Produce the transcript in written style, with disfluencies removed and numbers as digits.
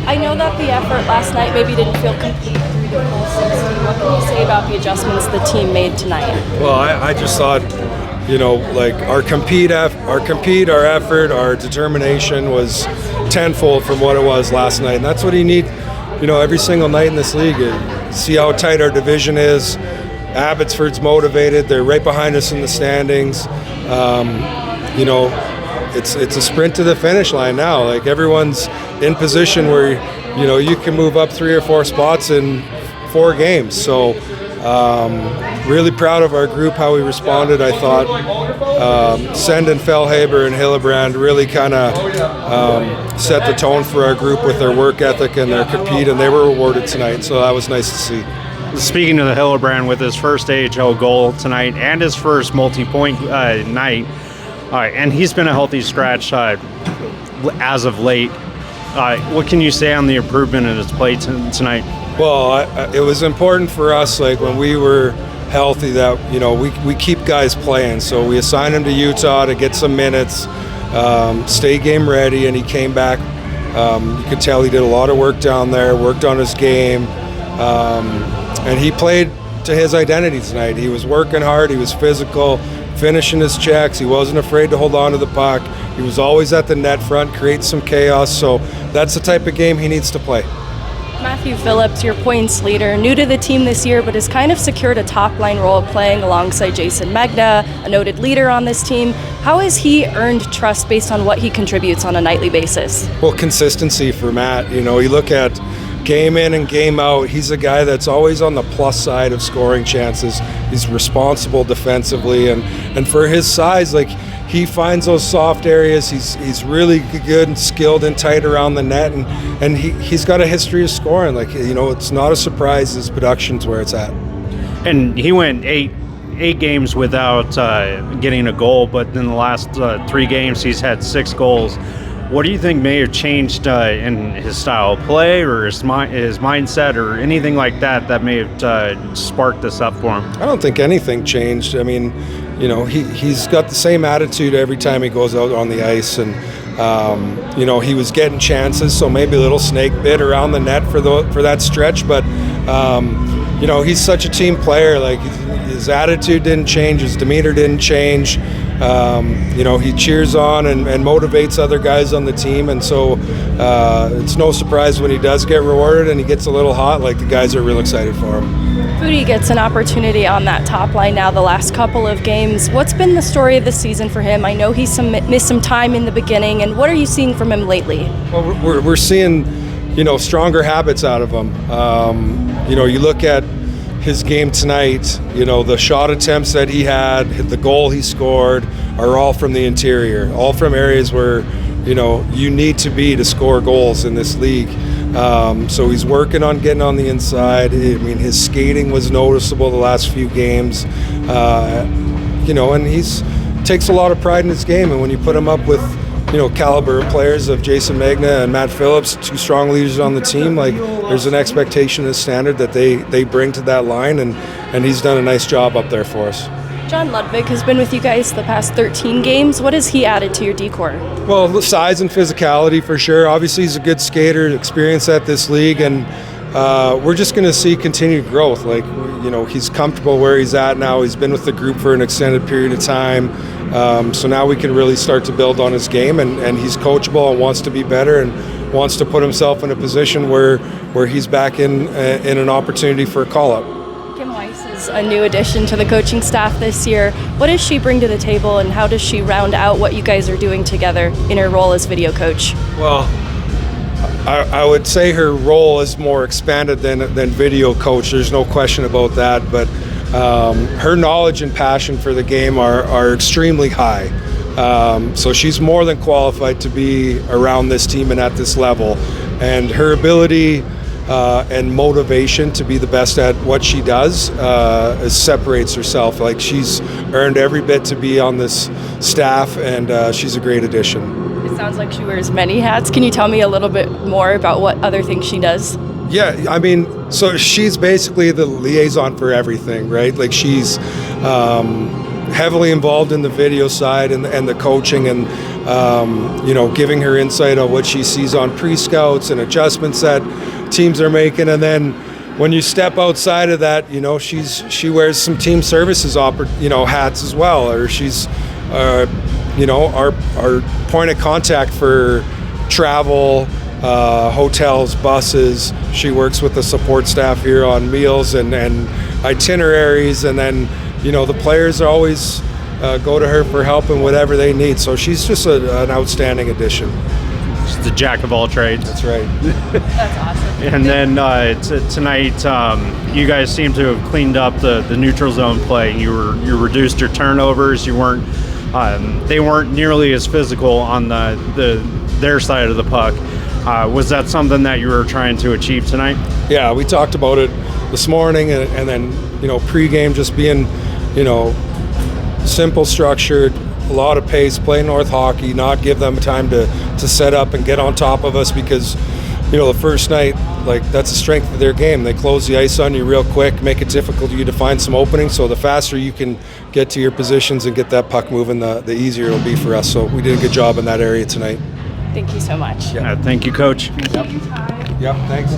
I know that the effort last night maybe didn't feel complete through the full 60. What can you say about the adjustments the team made tonight? Well, I just thought, like our effort, our determination was tenfold from what it was last night. And that's what you need, every single night in this league. See how tight our division is. Abbotsford's motivated. They're right behind us in the standings. It's a sprint to the finish line now. Like everyone's in position where, you can move up 3 or 4 spots in 4 games. So really proud of our group, how we responded. I thought Senden, Fellhaber, and Hillebrand really kind of set the tone for our group with their work ethic and their compete, and they were rewarded tonight. So that was nice to see. Speaking of the Hillebrand, with his first AHL goal tonight and his first multi-point night, and he's been a healthy scratch as of late. What can you say on the improvement in his play tonight? Well, it was important for us, like when we were healthy, that we keep guys playing. So we assigned him to Utah to get some minutes, stay game ready, and he came back. You could tell he did a lot of work down there, worked on his game, and he played to his identity tonight. He was working hard, he was physical, finishing his checks. He wasn't afraid to hold on to the puck. He was always at the net front, create some chaos. So that's the type of game he needs to play. Matthew Phillips, your points leader, new to the team this year, but has kind of secured a top-line role playing alongside Jason Megna, a noted leader on this team. How has he earned trust based on what he contributes on a nightly basis? Well, consistency for Matt. You look at game in and game out, he's a guy that's always on the plus side of scoring chances. He's responsible defensively, and for his size, like, he finds those soft areas. He's really good and skilled and tight around the net, and he's got a history of scoring. Like, it's not a surprise his production's where it's at. And he went eight games without getting a goal, but in the last 3 games he's had 6 goals. What do you think may have changed in his style of play or his mindset or anything like that may have sparked this up for him? I don't think anything changed. I mean, he's got the same attitude every time he goes out on the ice, and he was getting chances, so maybe a little snake bit around the net for that stretch, but he's such a team player. Like, his attitude didn't change, his demeanor didn't change. He cheers on and motivates other guys on the team, and so it's no surprise when he does get rewarded and he gets a little hot. Like, the guys are real excited for him. Foodie gets an opportunity on that top line now the last couple of games. What's been the story of the season for him? I know he missed some time in the beginning, and what are you seeing from him lately? Well, we're seeing, stronger habits out of him. You look at his game tonight, the shot attempts that he had, the goal he scored, are all from the interior, all from areas where, you need to be to score goals in this league. So he's working on getting on the inside. I mean, his skating was noticeable the last few games, and he's takes a lot of pride in his game. And when you put him up with, caliber of players of Jason Megna and Matt Phillips, 2 strong leaders on the team, like, there's an expectation and standard that they bring to that line, and he's done a nice job up there for us. John Ludwig has been with you guys the past 13 games. What has he added to your decor? Well, the size and physicality for sure. Obviously, he's a good skater, experienced at this league, and we're just going to see continued growth. Like, he's comfortable where he's at now. He's been with the group for an extended period of time. So now we can really start to build on his game, and he's coachable and wants to be better and wants to put himself in a position where he's back in an opportunity for a call-up. Kim Weiss is a new addition to the coaching staff this year. What does she bring to the table, and how does she round out what you guys are doing together in her role as video coach? Well, I would say her role is more expanded than video coach. There's no question about that, but her knowledge and passion for the game are extremely high. So she's more than qualified to be around this team and at this level. And her ability and motivation to be the best at what she does separates herself. Like, she's earned every bit to be on this staff, and she's a great addition. It sounds like she wears many hats. Can you tell me a little bit more about what other things she does? Yeah, I mean, so she's basically the liaison for everything, right? Like, she's heavily involved in the video side and the coaching and giving her insight on what she sees on pre-scouts and adjustments that teams are making. And then when you step outside of that, she wears some team services hats as well, or she's our point of contact for travel, hotels, buses. She works with the support staff here on meals and itineraries, and then the players always go to her for help and whatever they need. So she's just an outstanding addition. She's the jack of all trades. That's right. That's awesome. And then tonight, you guys seem to have cleaned up the neutral zone play. You reduced your turnovers. You weren't they weren't nearly as physical on their side of the puck. Was that something that you were trying to achieve tonight? Yeah, we talked about it this morning, and then pregame just being simple, structured, a lot of pace, play North hockey, not give them time to set up and get on top of us, because the first night, that's the strength of their game. They close the ice on you real quick, make it difficult for you to find some openings. So the faster you can get to your positions and get that puck moving, the easier it'll be for us. So we did a good job in that area tonight. Thank you so much. Thank you, Coach. Yep, thanks.